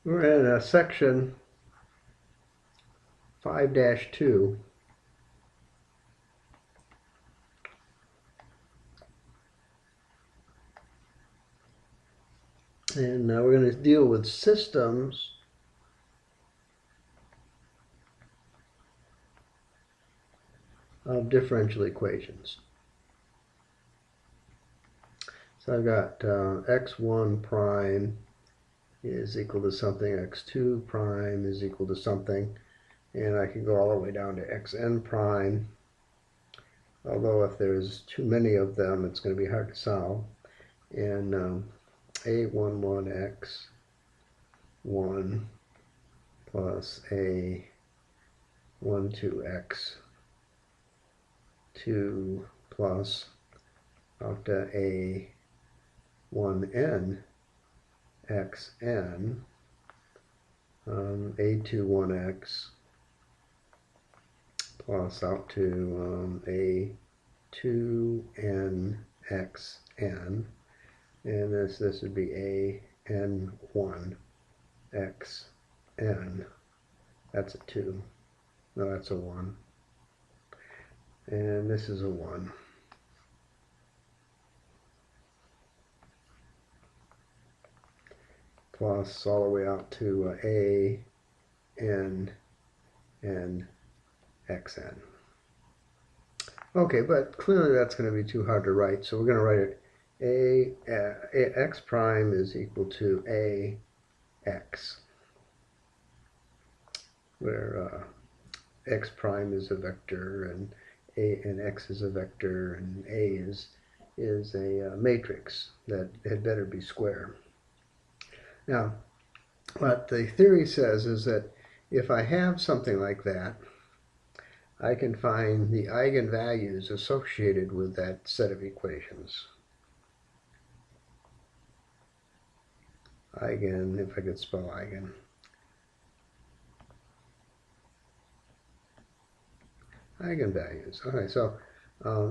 We're in section 5-2. And we're going to deal with systems of differential equations. So I've got x1 prime is equal to something, x2 prime is equal to something, and I can go all the way down to xn prime, although if there's too many of them it's going to be hard to solve. And a11x1 plus a12x2 plus out to a1n xn a21x plus out to a2n xn, and this would be an1 xn. That's a 2. No, that's a 1. And this is a 1. Plus all the way out to a n and xn. Okay, but clearly that's going to be too hard to write, so we're going to write it x prime is equal to a x, where x prime is a vector and x is a vector, and a is a matrix that had better be square. Now, what the theory says is that if I have something like that, I can find the eigenvalues associated with that set of equations. Eigen, if I could spell eigen. Eigenvalues. Okay, so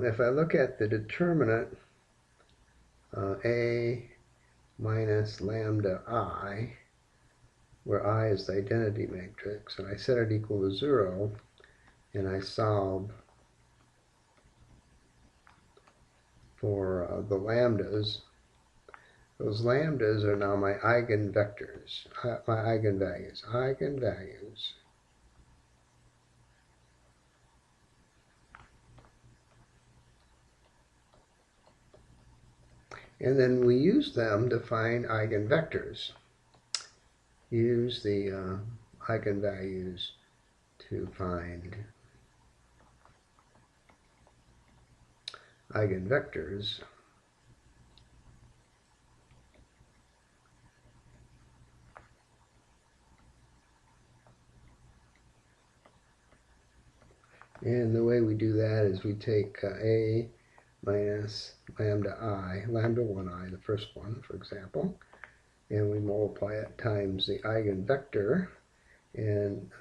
if I look at the determinant a minus lambda I, where I is the identity matrix, and I set it equal to 0, and I solve for the lambdas, those lambdas are now my eigenvectors, my eigenvalues. Eigenvalues. And then we use them to find eigenvectors. Use the eigenvalues to find eigenvectors. And the way we do that is we take a minus lambda I, lambda 1I, the first one, for example, and we multiply it times the eigenvector, and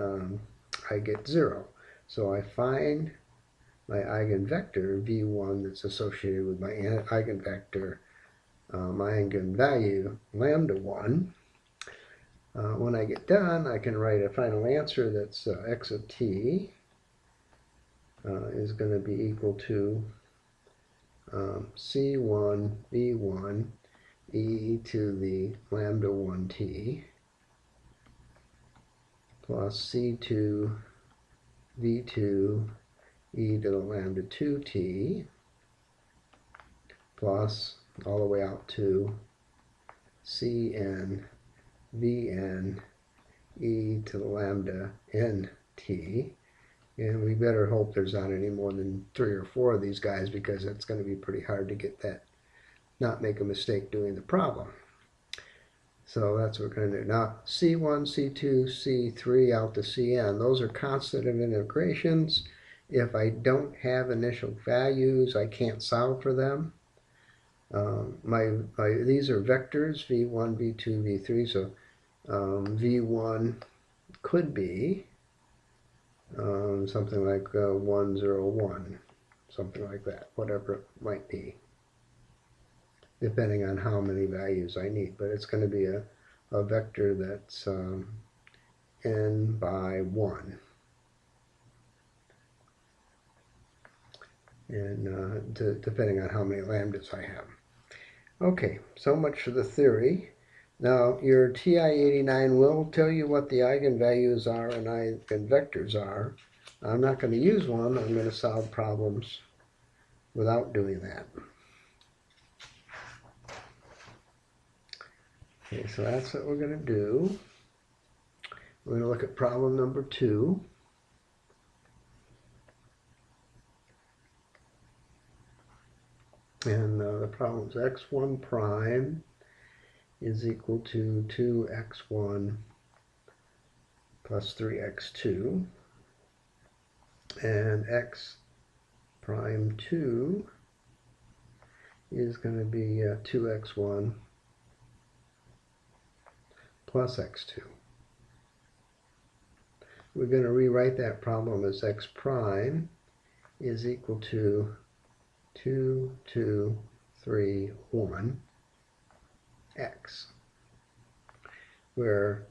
I get 0. So I find my eigenvector, v1, that's associated with my eigenvector, my eigenvalue, lambda 1. When I get done, I can write a final answer that's x of t is going to be equal to c1 v1 e to the lambda 1t plus c2 v2 e to the lambda 2t plus all the way out to cn vn e to the lambda nt. And we better hope there's not any more than 3 or 4 of these guys, because it's going to be pretty hard to get that, not make a mistake doing the problem. So that's what we're going to do. Now, C1, C2, C3 out to Cn, those are constant integrations. If I don't have initial values, I can't solve for them. These are vectors, v1, v2, v3, so v1 could be something like 1, 0, 1, something like that, whatever it might be, depending on how many values I need. But it's going to be a a vector that's n by 1. And depending on how many lambdas I have. Okay, so much for the theory. Now, your TI-89 will tell you what the eigenvalues are and eigenvectors are. I'm not going to use one. I'm going to solve problems without doing that. Okay, so that's what we're going to do. We're going to look at problem number 2. And the problem is x1 prime is equal to 2x1 plus 3x2. And x prime 2 is going to be 2x1 plus x2. We're going to rewrite that problem as x prime is equal to 2, 2, 3, 1, x, where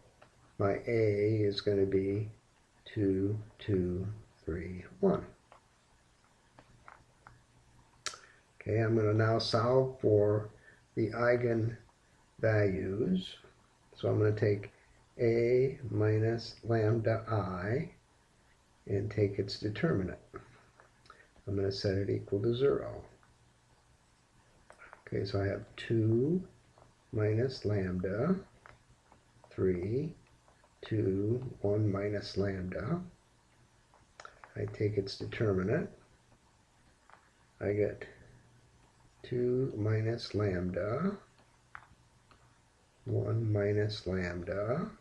my a is going to be 2, 2, 3, 1. Okay, I'm going to now solve for the eigenvalues. So I'm going to take a minus lambda I and take its determinant. I'm going to set it equal to 0. Okay, so I have 2 minus lambda, 3, 2, 1 minus lambda. I take its determinant. I get 2 minus lambda, 1 minus lambda,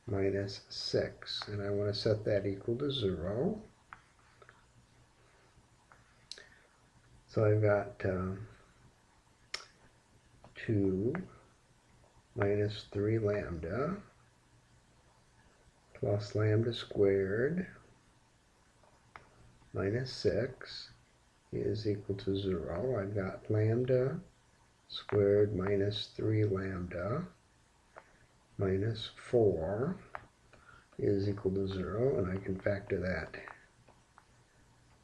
minus 6. And I want to set that equal to 0. So I've got 2 minus 3 lambda plus lambda squared minus 6 is equal to 0. I've got lambda squared minus 3 lambda minus 4 is equal to 0, and I can factor that.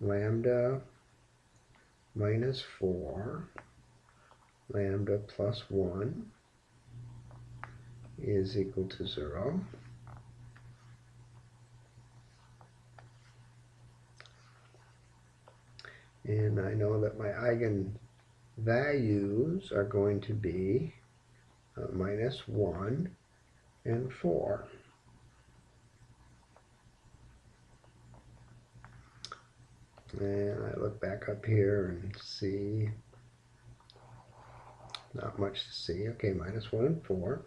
Lambda minus 4, lambda plus 1 is equal to 0. And I know that my eigenvalues are going to be minus 1 and 4. And I look back up here and see not much to see. Okay, minus 1 and 4.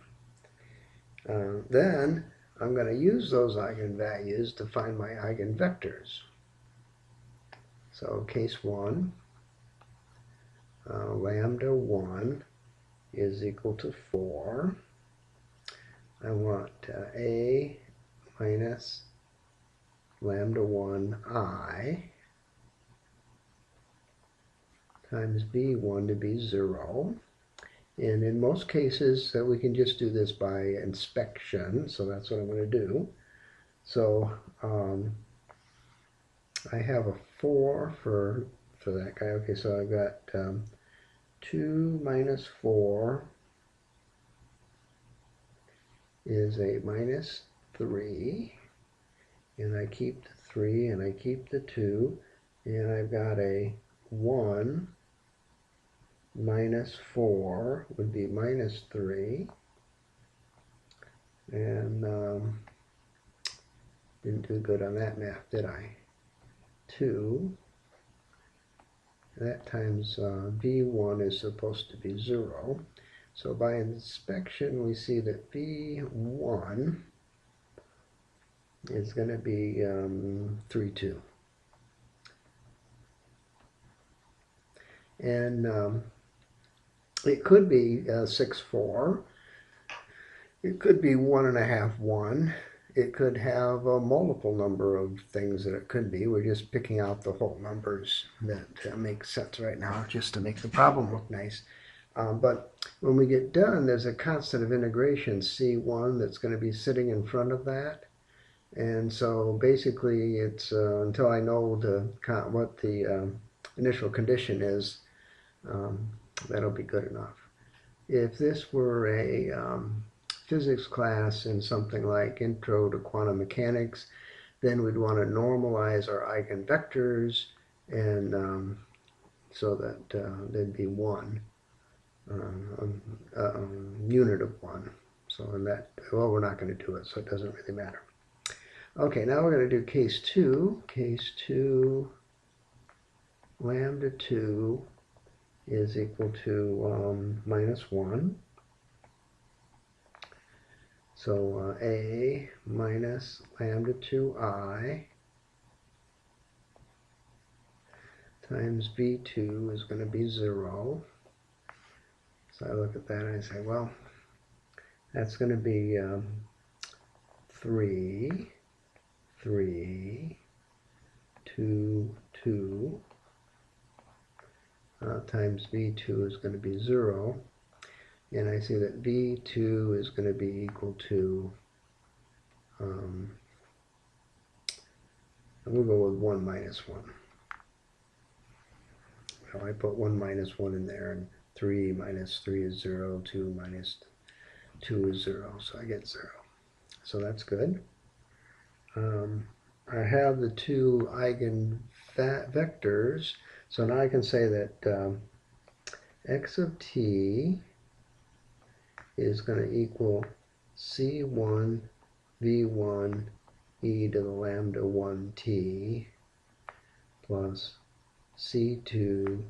Then I'm going to use those eigenvalues to find my eigenvectors. So case 1, lambda 1 is equal to 4. I want a minus lambda 1 I times b1 to be 0. And in most cases, we can just do this by inspection, so that's what I'm going to do. So I have a 4 for that guy. Okay, so I've got 2 minus 4 is a minus 3, and I keep the 3 and I keep the 2, and I've got a 1 minus 4 would be minus 3, and didn't do good on that math, did I? 2, that times b1 is supposed to be 0, so by inspection we see that b1 is going to be 3, 2. And it could be 6, 4. It could be 1.5, 1. It could have a multiple number of things that it could be. We're just picking out the whole numbers that make sense right now, just to make the problem look nice. But when we get done, there's a constant of integration, C1, that's going to be sitting in front of that. And so basically it's until I know what the initial condition is, that'll be good enough. If this were a physics class in something like Intro to Quantum Mechanics, then we'd want to normalize our Eigen Vectors, and so that there'd be one, unit of one. So in that, well, we're not going to do it, so it doesn't really matter. Okay, now we're going to do case 2. Case 2, lambda 2 is equal to minus 1. So A minus lambda 2I times B2 is going to be 0. So I look at that and I say, well, that's going to be 3, 3, 2, 2 times B2 is going to be 0. And I see that B2 is going to be equal to, we'll go with 1 minus 1. Well, I put 1 minus 1 in there, and 3 minus 3 is 0, 2 minus 2 is 0, so I get 0. So that's good. I have the two Eigen Vectors, so now I can say that x of t is going to equal c1 v1 e to the lambda 1t plus c2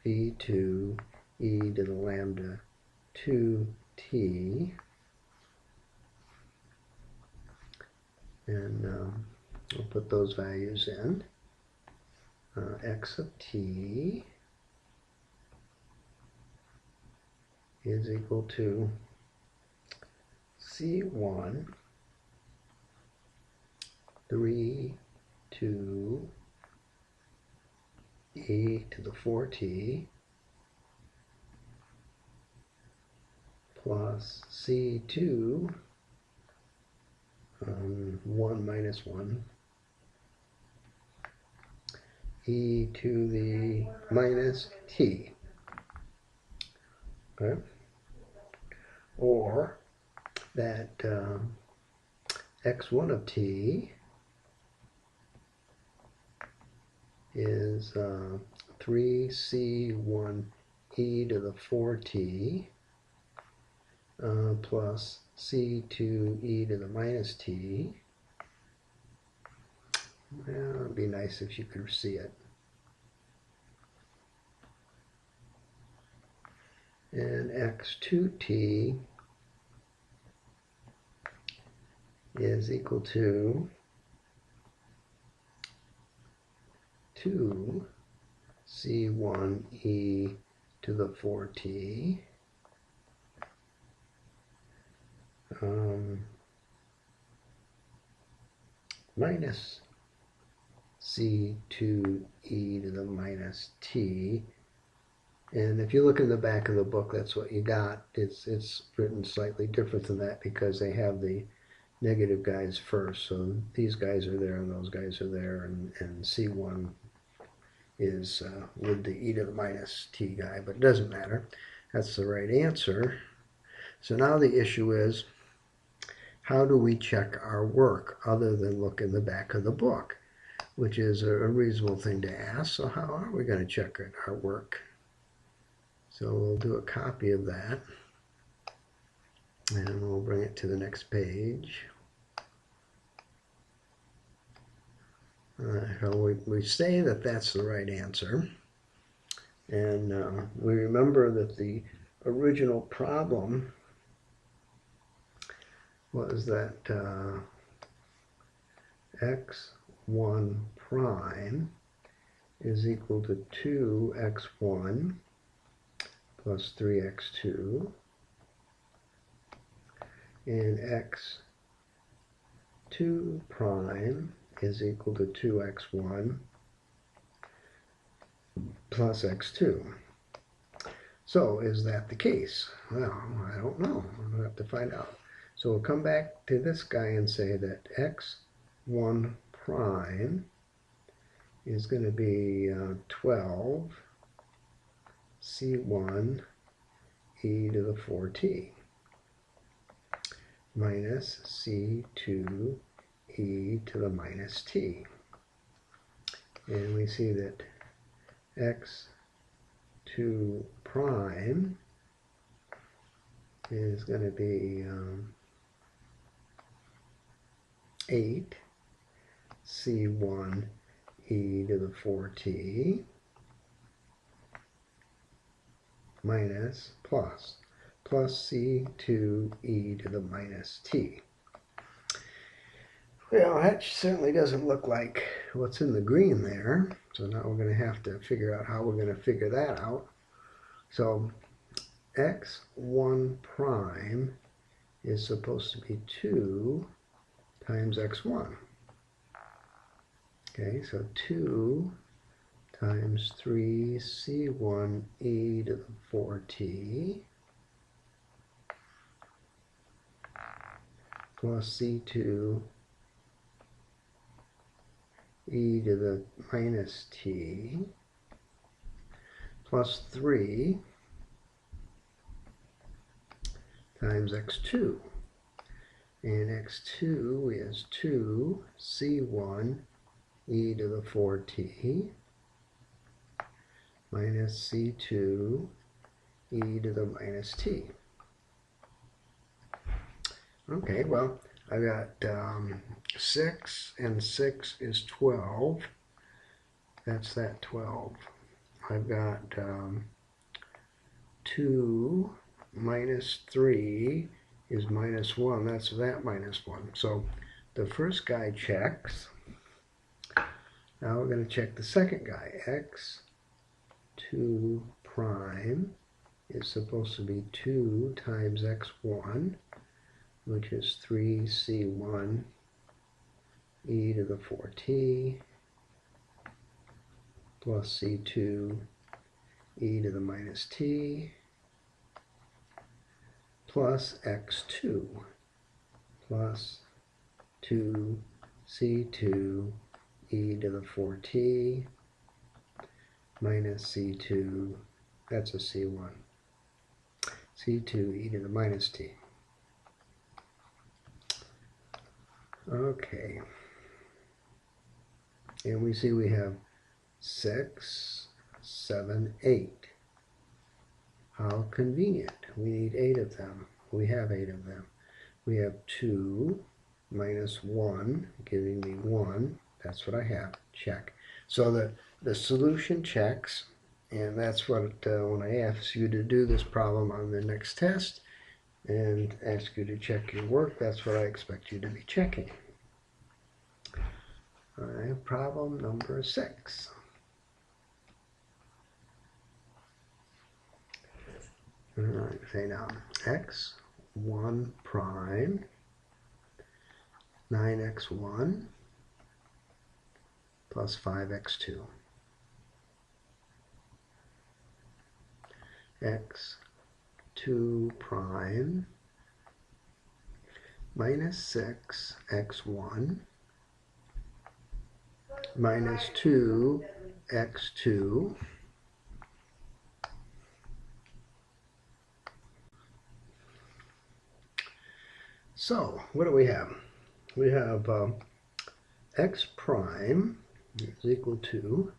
v2 e to the lambda 2t, and we'll put those values in. X of t is equal to C1, 3, 2, e to the 4t plus C2, 1 minus 1, e to the minus t. Okay? Or that x1 of t is 3c1 e to the 4t plus c2 e to the minus t. Well, it'd be nice if you could see it. And x2t is equal to 2 c1 e to the 4t minus c2 e to the minus t. And if you look in the back of the book, that's what you got. It's written slightly different than that because they have the negative guys first. So these guys are there and those guys are there, and C1 is with the e to the minus t guy, but it doesn't matter. That's the right answer. So now the issue is, how do we check our work other than look in the back of the book, which is a reasonable thing to ask. So how are we going to check our work? So we'll do a copy of that, and we'll bring it to the next page. So we say that that's the right answer, and we remember that the original problem was that x1 prime is equal to 2x1 plus 3x2, and x2 prime is equal to 2x1 plus x2. So is that the case? Well, I don't know. We'll have to find out. So we'll come back to this guy and say that x1 prime is going to be 12 c1 e to the 4t minus c2 e to the minus t. And we see that x2 prime is going to be 8 c1 e to the 4t minus plus c2 e to the minus t. Well, that certainly doesn't look like what's in the green there. So now we're going to have to figure out how we're going to figure that out. So x1 prime is supposed to be 2 times x1. Okay, so 2 times 3c1 e to the 4t plus c2 e to the minus t plus 3 times x2. And x2 is 2 c1 e to the 4t minus c2 e to the minus t. Okay, well, I've got 6 and 6 is 12. That's that 12. I've got 2 minus 3 is minus 1. That's that minus 1. So the first guy checks. Now we're going to check the second guy. x2 prime is supposed to be 2 times x1, which is 3c1 e to the 4t plus c2 e to the minus t plus x2 plus 2 c2 e to the 4t minus c2, that's a c1, c2 e to the minus t. Okay, and we see we have 6, 7, 8. How convenient. We need 8 of them. We have 8 of them. We have 2 minus 1, giving me 1. That's what I have. Check. So the solution checks, and that's what, when I ask you to do this problem on the next test and ask you to check your work, that's what I expect you to be checking. All right, problem number 6. All right, say now, x1 prime, 9x1 plus 5x2. x2 prime minus 6x1 minus 2x2 So what do we have? We have x prime is equal to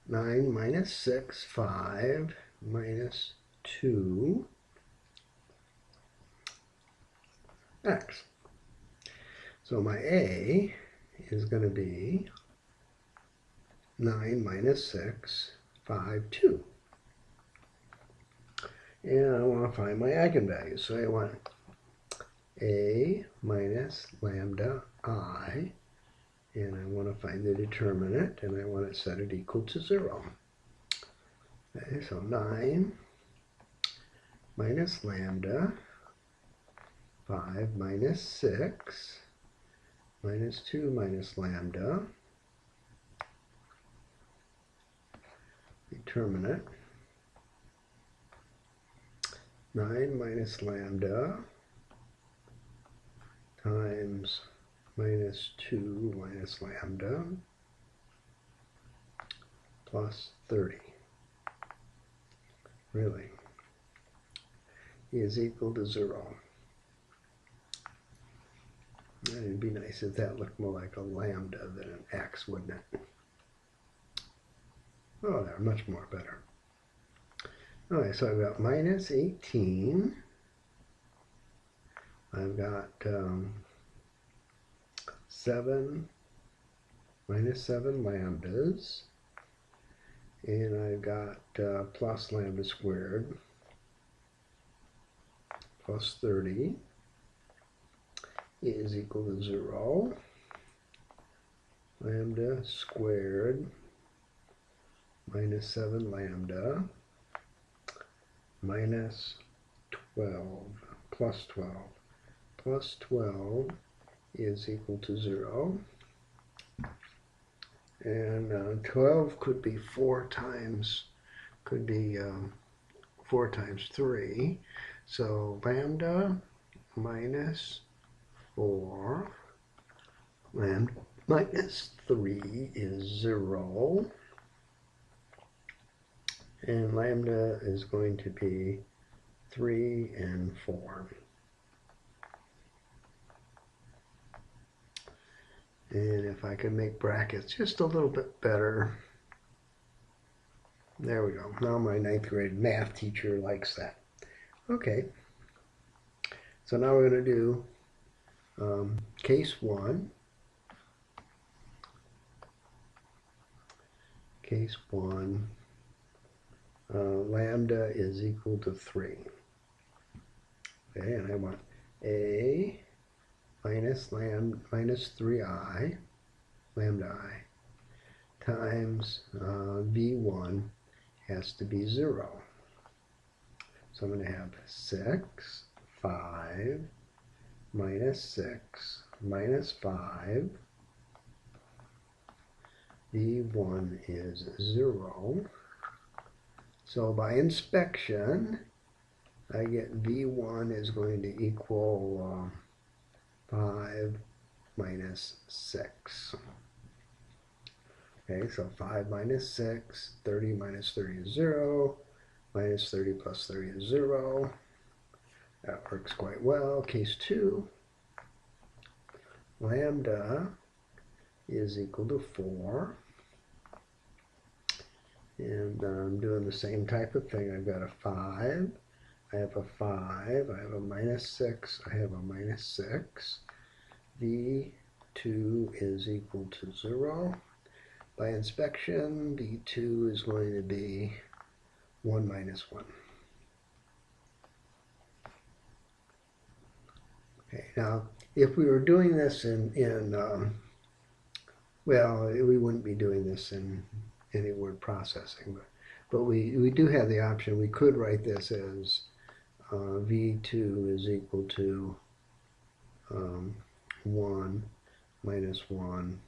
9 minus 6, 5 minus 2 x. So my a is going to be 9 minus 6, 5, 2. And I want to find my eigenvalues. So I want a minus lambda I, and I want to find the determinant, and I want to set it equal to 0. Okay, so 9 minus lambda, 5 minus 6, minus 2 minus lambda, determinant, 9 minus lambda times minus 2 minus lambda plus 30, really, is equal to 0. And it'd be nice if that looked more like a lambda than an x, wouldn't it? Oh, they're much more better. Alright, so I've got minus 18. I've got 7, minus 7 lambdas. And I've got plus lambda squared plus 30 is equal to 0. Lambda squared minus 7 lambda minus 12 plus 12 plus 12 is equal to 0. And 12 could be 4 times 3. So lambda minus 4 lambda minus 3 is 0. And lambda is going to be 3 and 4. And if I could make brackets just a little bit better. There we go. Now my 9th grade math teacher likes that. Okay. So now we're going to do case 1. Case 1. Lambda is equal to 3. Okay, and I want A minus 3i, lambda I, times V1 has to be 0. So I'm going to have 6, 5, minus 6, minus 5. V1 is 0. So by inspection, I get V1 is going to equal 5 minus 6. Okay, so 5 minus 6, 30 minus 30 is 0, minus 30 plus 30 is 0. That works quite well. Case 2, lambda is equal to 4. And I'm doing the same type of thing. I've got a 5, I have a 5, I have a minus 6, I have a minus 6. V2 is equal to 0. By inspection, V2 is going to be 1 minus 1. Okay, now if we were doing this well, we wouldn't be doing this in any word processing, but we do have the option. We could write this as V2 is equal to 1 minus 1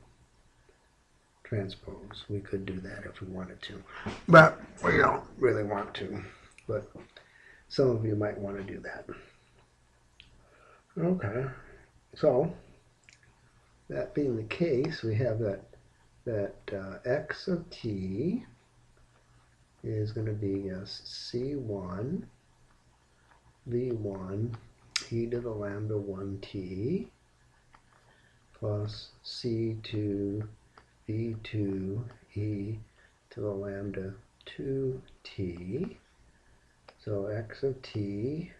transpose. We could do that if we wanted to, but we don't really want to. But some of you might want to do that. Okay, so that being the case, we have that x of t is going to be c1 v1 e to the lambda 1t plus c2 v2 e to the lambda 2t. So x of t,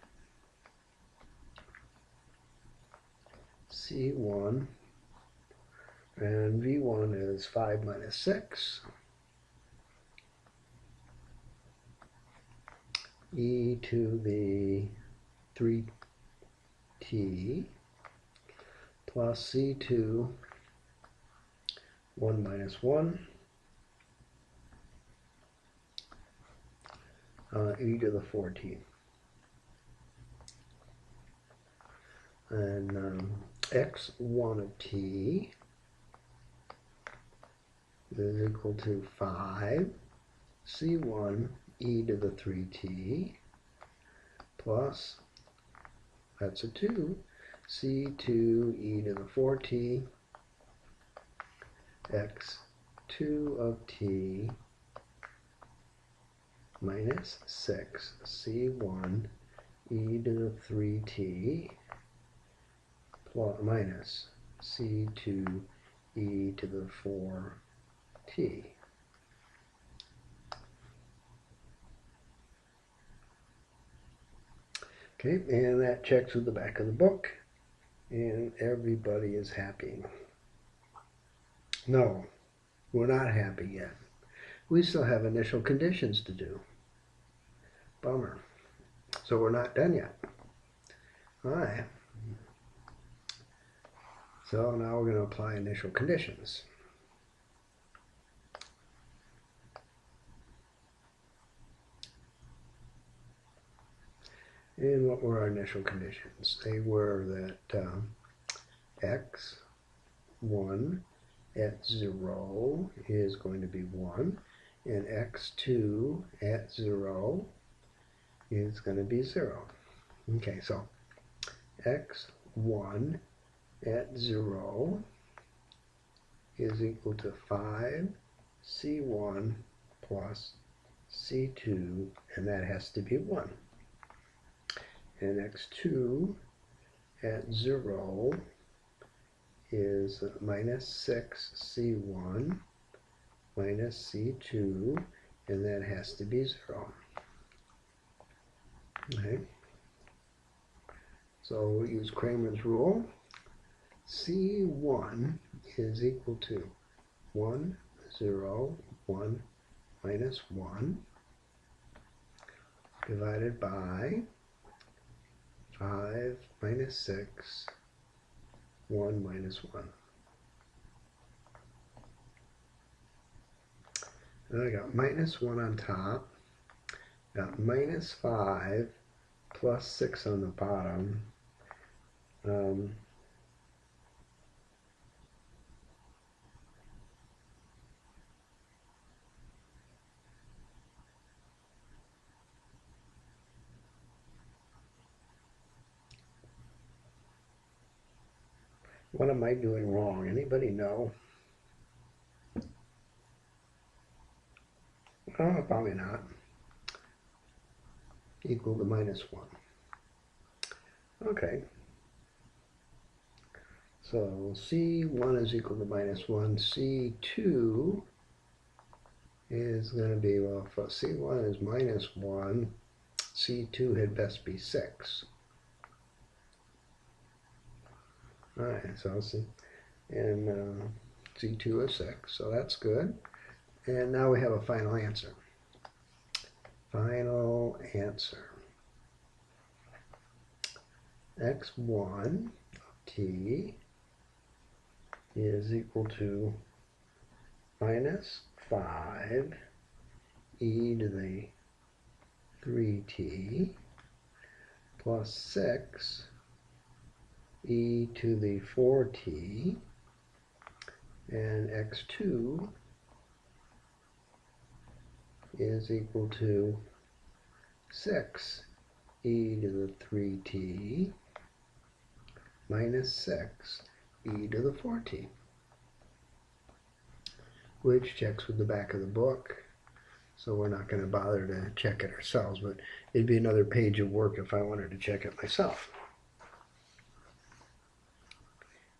c1, and v1 is 5 minus 6. E to the 3t plus c2, 1 minus 1, e to the 4t. And x1 of t is equal to 5 c1 e to the 3t plus, that's a 2, c2 to the 4t x2 of t minus 6 c1 to the 3t plus minus c2 to the 4t. Okay, and that checks with the back of the book, and everybody is happy. No, we're not happy yet. We still have initial conditions to do. Bummer. So we're not done yet. All right. So now we're going to apply initial conditions. And what were our initial conditions? They were that x1 at 0 is going to be 1, and x2 at 0 is going to be 0. Okay, so x1 at 0 is equal to 5 c1 plus c2, and that has to be 1. And x2 at 0 is minus 6 c1 minus c2, and that has to be 0. Okay. So we'll use Cramer's rule. c1 is equal to 1, 0, 1 minus 1 divided by 5 minus 6, 1 minus 1. And I got minus 1 on top, got minus 5 plus 6 on the bottom. What am I doing wrong? Anybody know? Oh, probably not. Equal to minus 1. Okay. So C1 is equal to minus 1. C2 is going to be, well, if C1 is minus 1, C2 had best be 6. Alright, so C, and C2 is 6, so that's good. And now we have a final answer. Final answer. x1 t is equal to minus 5 e to the 3t plus 6 e to the 4t, and x2 is equal to 6 e to the 3t minus 6 e to the 4t, which checks with the back of the book, so we're not going to bother to check it ourselves, but it'd be another page of work if I wanted to check it myself.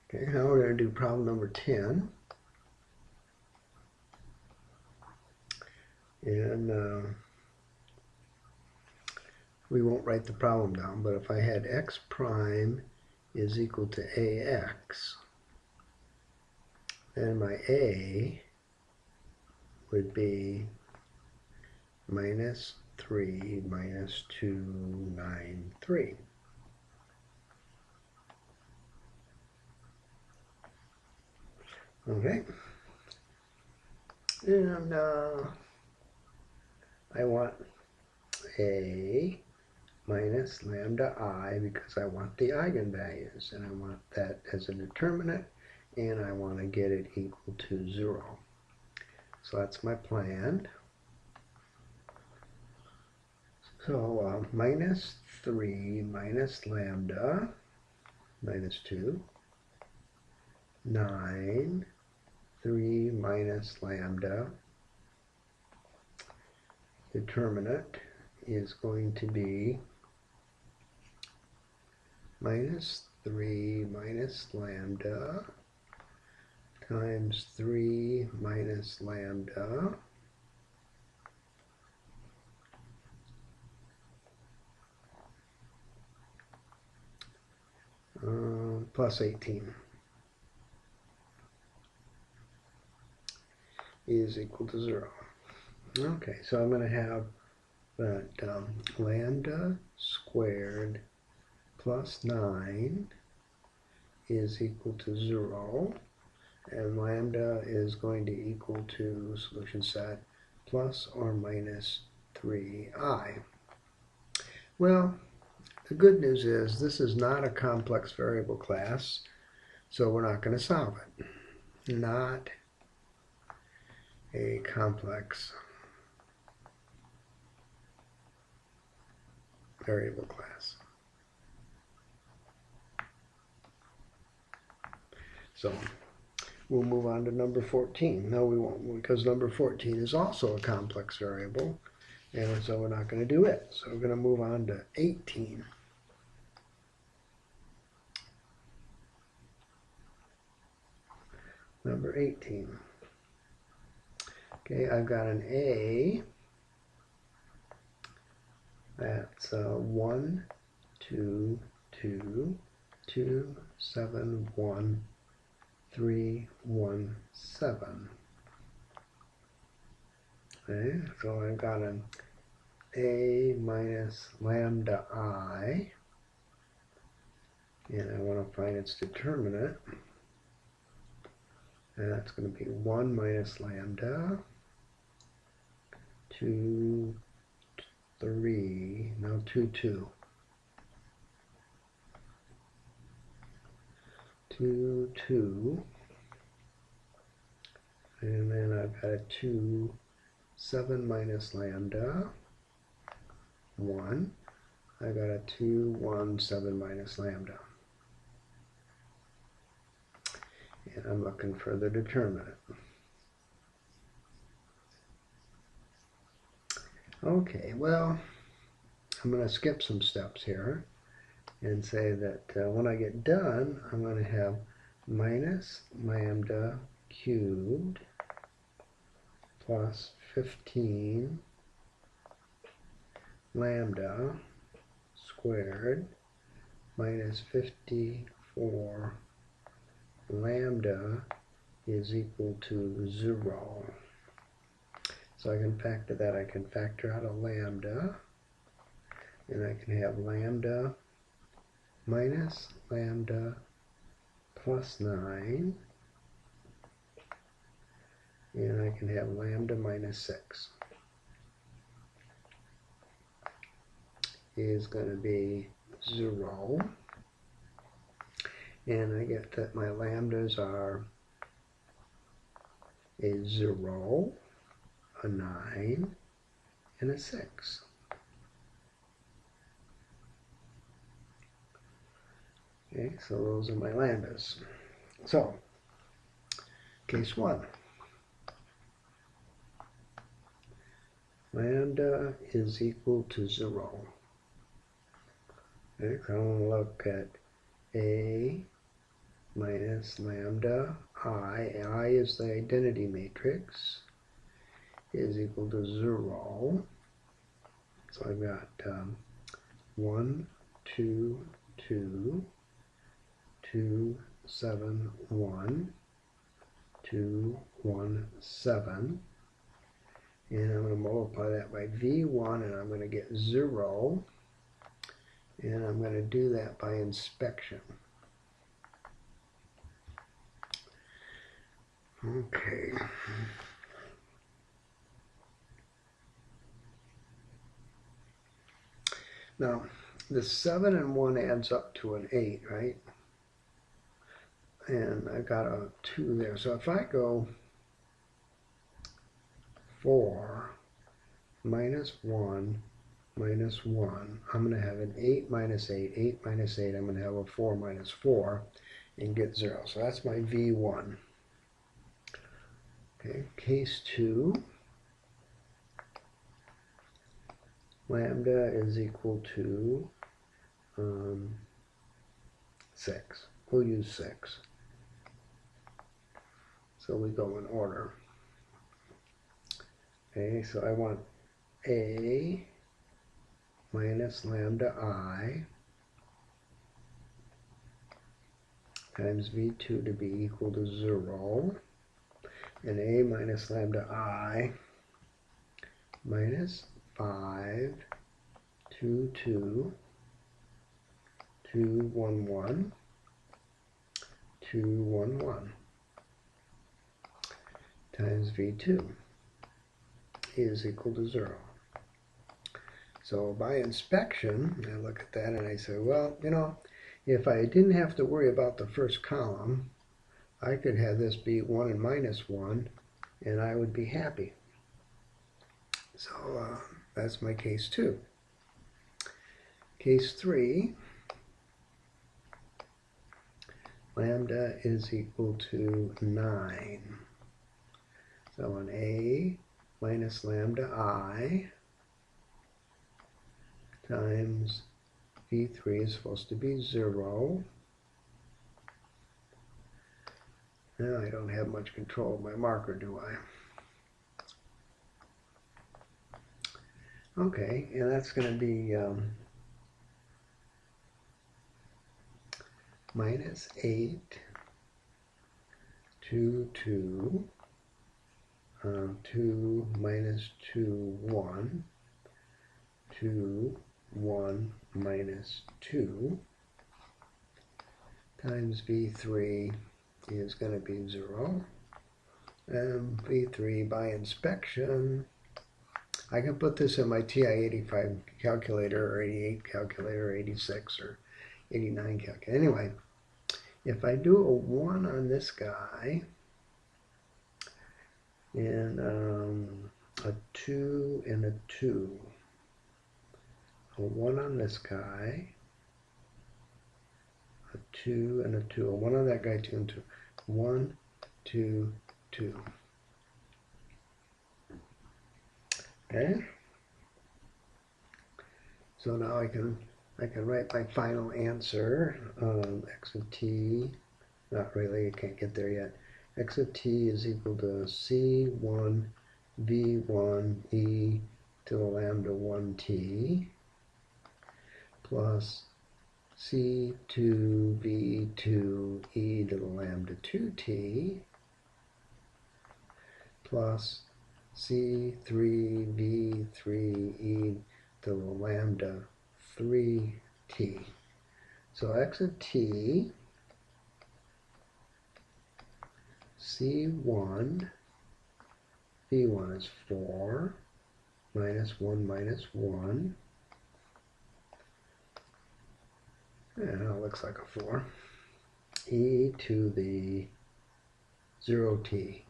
Okay, now we're going to do problem number 10. And we won't write the problem down, but if I had x prime is equal to ax, then my a would be minus 3 minus 293. Okay, and I want a minus lambda I because I want the eigenvalues, and I want that as a determinant, and I want to get it equal to 0. So that's my plan. So minus 3 minus lambda minus 2, 9, 3 minus lambda. Determinant is going to be minus 3 minus lambda times 3 minus lambda plus 18 is equal to 0. Okay, so I'm going to have that lambda squared plus 9 is equal to 0, and lambda is going to equal to solution set plus or minus 3i. Well, the good news is this is not a complex variable class, so we're not going to solve it. Not a complex variable class. So we'll move on to number 14. No, we won't, because number 14 is also a complex variable, and so we're not going to do it. So we're going to move on to 18. Number 18. Okay, I've got an A. That's 1, 2, 2, 2, 7, 1, 3, 1, 7. Okay, so I've got an A minus lambda I, and I want to find its determinant. And that's going to be 1 minus lambda, 2, 3, no, 2, 2. 2, 2. And then I've got a 2, 7 minus lambda, 1. I've got a 2, 1, 7 minus lambda. And I'm looking for the determinant. Okay, well, I'm going to skip some steps here and say that when I get done, I'm going to have minus lambda cubed plus 15 lambda squared minus 54 lambda is equal to 0. So I can factor that. I can factor out a lambda, and I can have lambda minus lambda plus 9, and I can have lambda minus 6 is going to be 0. And I get that my lambdas are a 0, a 9, and a 6. Okay, so those are my lambdas. So, case 1. Lambda is equal to 0. Okay, so I'm going to look at A minus lambda I is the identity matrix, is equal to 0. So I've got 1, 2, 2, 2, 7, 1, 2, 1, 7. And I'm going to multiply that by V1, and I'm going to get 0. And I'm going to do that by inspection. Okay. Now, the 7 and 1 adds up to an 8, right? And I've got a 2 there. So if I go 4 minus 1 minus 1. I'm going to have an 8 minus 8. 8 minus 8, I'm going to have a 4 minus 4 and get 0. So that's my V1. Okay, case 2. Lambda is equal to 6. We'll use 6. So we go in order. Okay, so I want A minus lambda I times V2 to be equal to 0. And A minus lambda I minus 5, 2, 2, 2, 1, 1, 2, 1, 1 times V2 is equal to 0. So by inspection, I look at that and I say, well, you know, if I didn't have to worry about the first column, I could have this be 1 and minus 1, and I would be happy. So that's my case 2. Case 3, lambda is equal to 9. So on A minus lambda I times V3 is supposed to be 0. Now I don't have much control of my marker, do I? Okay, and that's going to be minus 8, 2, 2, 2 minus 2, 1, 2, 1 minus 2 times V3 is going to be 0. And V3 by inspection, I can put this in my TI-85 calculator or 88 calculator, or 86 or 89 calculator. Anyway, if I do a 1 on this guy and a 2 and a 2, a 1 on this guy, a 2 and a 2, a 1 on that guy, 2 and 2, 1, 2, 2. Okay. So now I can write my final answer. X of t, not really, I can't get there yet. X of t is equal to C1 V1 e to the lambda 1t plus C2 V2 e to the lambda 2t plus C3 V3 e to the lambda 3t. So x of t, C1 V1 is 4 minus 1 minus 1. And it looks like a 4. E to the 0t.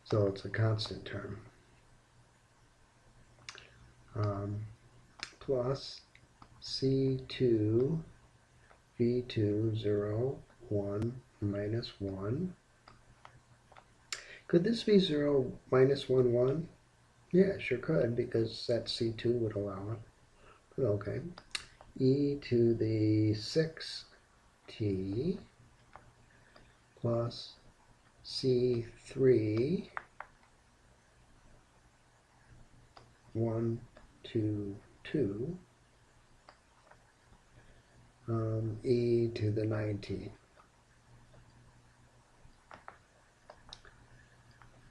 So it's a constant term. Plus C2 V2 0 1 minus 1. Could this be 0 minus 1 1? Yeah, sure could, because that C2 would allow it. Okay. E to the 6t plus C3 1, 2, 2 e to the 19.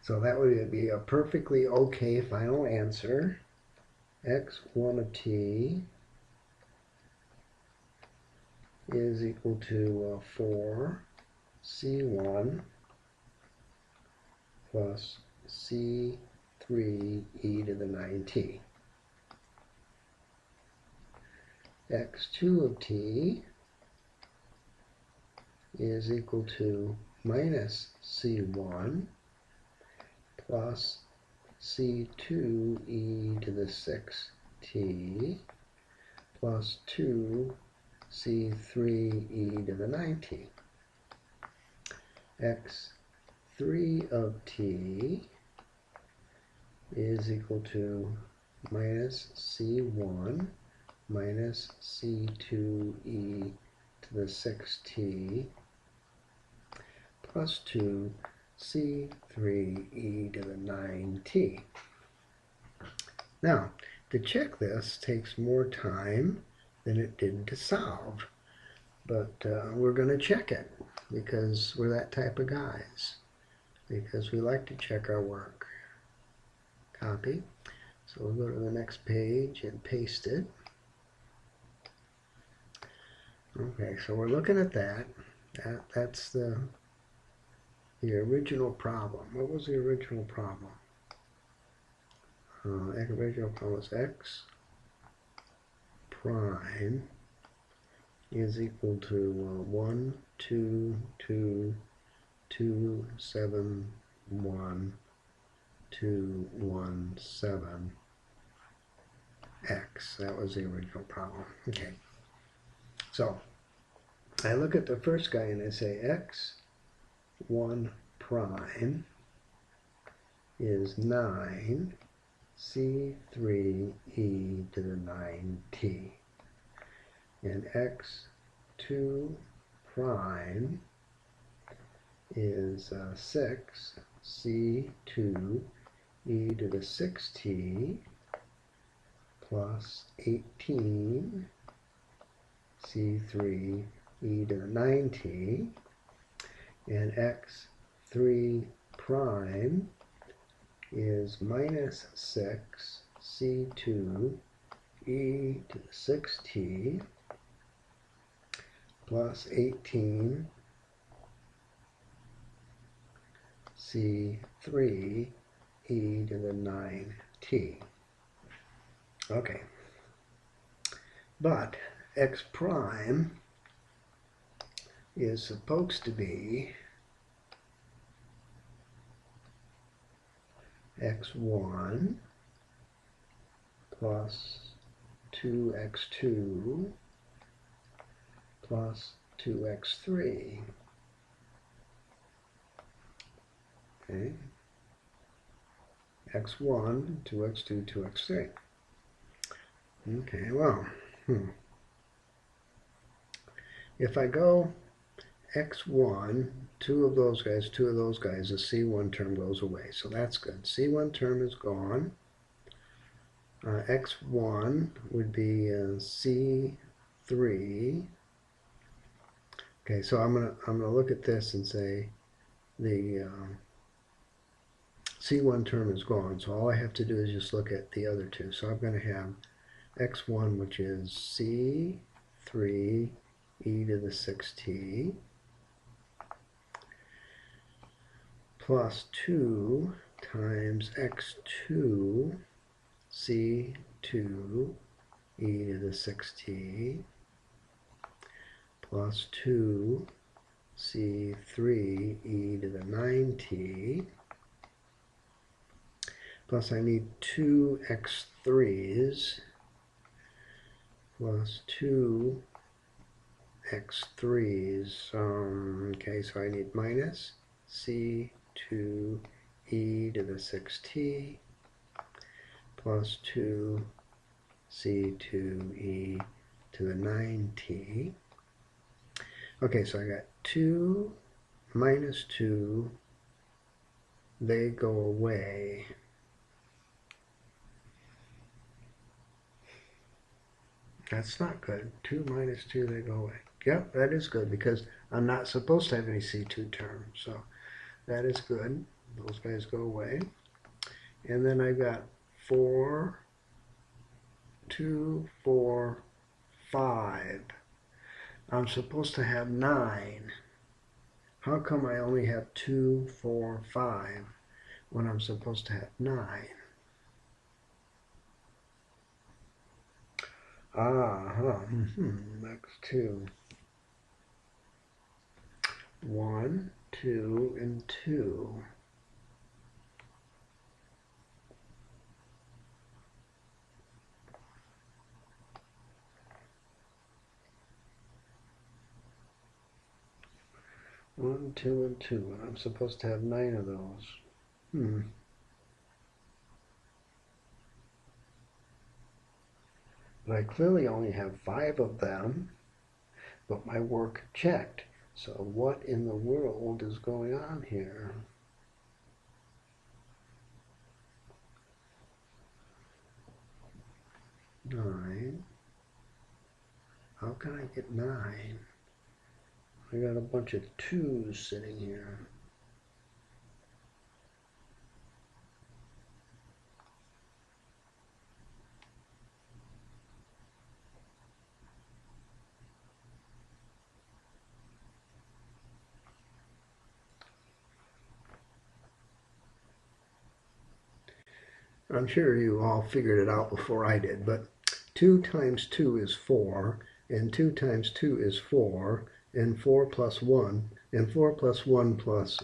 So that would be a perfectly okay final answer. X1 of t is equal to 4 C1 plus C3 e to the 9t. X2 of t is equal to minus C1 plus C2e to the 6t plus 2 C3e to the 9t. X3 of t is equal to minus C1 minus C2e to the 6t plus 2 C3e to the 9t. Now, to check this takes more time than it did to solve, but we're going to check it because we're that type of guys, because we like to check our work. Copy. So we'll go to the next page and paste it. Okay, so we're looking at that. That's the original problem. What was the original problem? The original problem was x prime is equal to 1, 2, 2, 2, 7, 1, 2, 1, 7, x. That was the original problem. Okay. So I look at the first guy and I say x1 prime is 9 C3e to the 9t. And x2 prime is 6 C2e to the 6t plus 18 C3e to the 9t. And x3 prime is minus 6 C2 e to the 6t plus 18 C3 e to the 9t. Okay. But x prime is supposed to be x1 plus 2x2 plus 2x3. Okay. x1, 2x2, 2x3. Okay, well, if I go x1, two of those guys, the C1 term goes away. So that's good. C1 term is gone. X1 would be C3. Okay, so I'm gonna look at this and say the C1 term is gone. So all I have to do is just look at the other two. So I'm going to have x1, which is C3 e to the 6t plus 2 times x2 C2 e to the 6t plus 2 C3 e to the 9t plus I need 2 x3s plus 2 x3s. Okay, so I need minus C2 e to the 6t plus 2 C2e to the 9t. Okay, so I got 2 minus 2, they go away. That's not good. 2 minus 2, they go away. Yep, that is good because I'm not supposed to have any C2 terms. So that is good. Those guys go away. And then I've got 4, 2, 4, 5. I'm supposed to have 9. How come I only have 2, 4, 5 when I'm supposed to have 9? X2. 1, 2, and 2. 1, 2, and 2, and I'm supposed to have 9 of those. But I clearly only have 5 of them, but my work checked. So what in the world is going on here? 9. How can I get 9? I got a bunch of 2's sitting here. I'm sure you all figured it out before I did, but 2 times 2 is 4, and 2 times 2 is 4, and 4 plus 1, and 4 plus 1 plus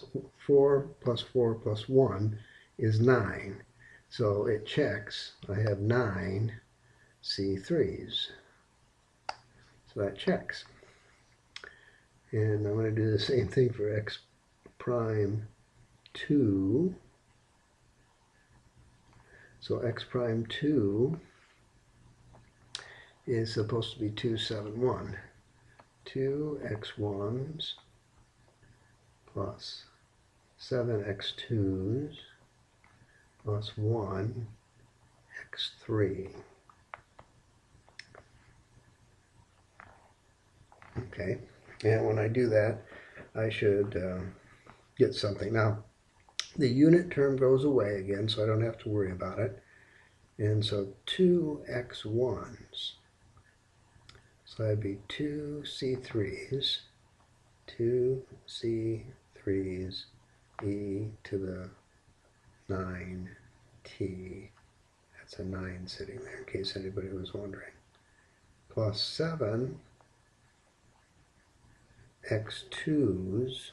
4 plus 4 plus 1 is 9. So it checks. I have 9 C3s. So that checks. And I'm going to do the same thing for x prime 2. So x prime 2 is supposed to be 2, 7, 1. 2 x1s plus 7 x2s plus 1 x3. Okay, and when I do that, I should get something. Now, the unit term goes away again, so I don't have to worry about it. And so 2 x1s. So that'd be 2 C3s, 2 C3s e to the 9t. That's a 9 sitting there, in case anybody was wondering. Plus 7 x2s,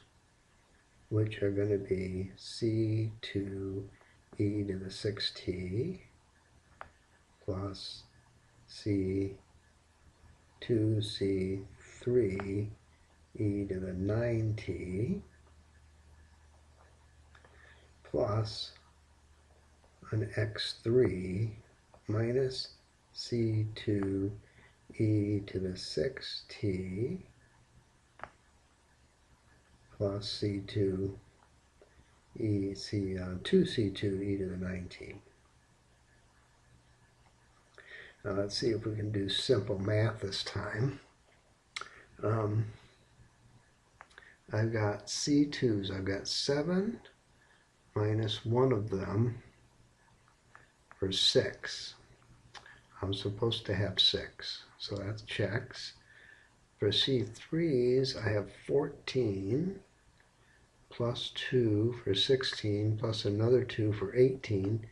which are going to be C2 e to the 6t plus C2C3 e to the 9t plus an x3 minus C2 e to the 6t plus C2 2C2 e to the 9t. Now let's see if we can do simple math this time. I've got C2s. I've got 7 minus 1 of them for 6. I'm supposed to have 6, so that checks. For C3s, I have 14 plus 2 for 16 plus another 2 for 18.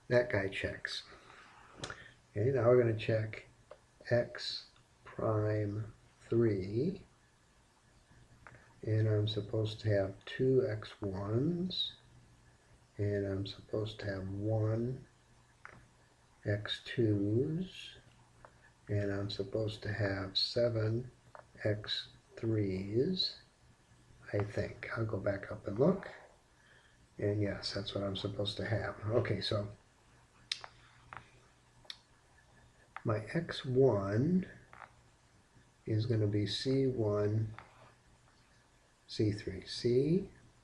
That guy checks. Okay, now we're going to check x prime 3. And I'm supposed to have 2 x1s. And I'm supposed to have 1 x2s. And I'm supposed to have 7 x3s. I think. I'll go back up and look. And yes, that's what I'm supposed to have. Okay, so my x1 is going to be C1, C3,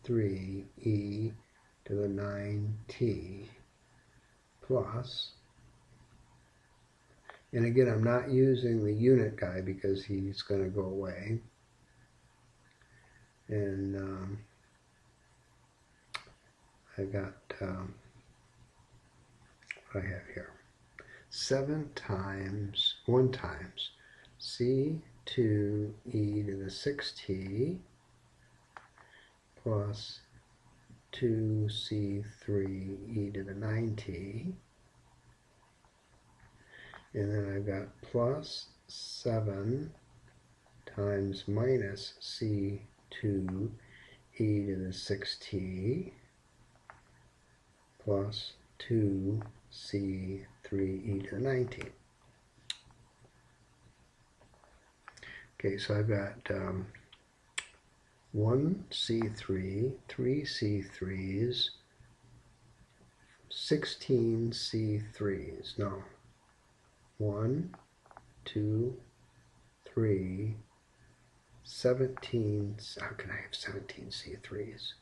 C3 e to the 9t plus, and again, I'm not using the unit guy because he's going to go away. And I've got what I have here. 7 times 1 times C2 e to the 6t plus 2C3 e to the 9t. And then I've got plus 7 times minus C2 e to the 6t plus 2C3 e to the 9t. Okay, so I've got 1 C3, 3 C3s, 16 C3s. No. 1, 2, 3, 17. How can I have 17 C3s?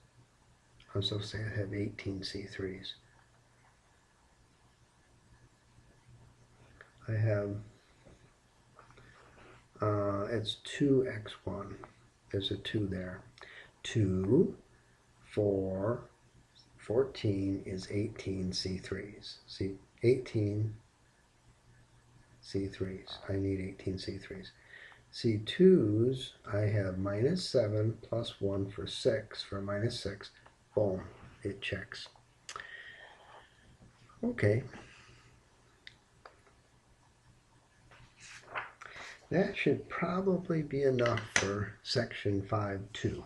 I'm supposed to have 18 C3s. I have, it's 2x1. There's a 2 there. 2, 4, 14 is 18 C3s. See, 18 C3s. I need 18 C3s. C2s, I have minus 7 plus 1 for 6. For minus 6, boom, it checks. Okay. That should probably be enough for section 5.2.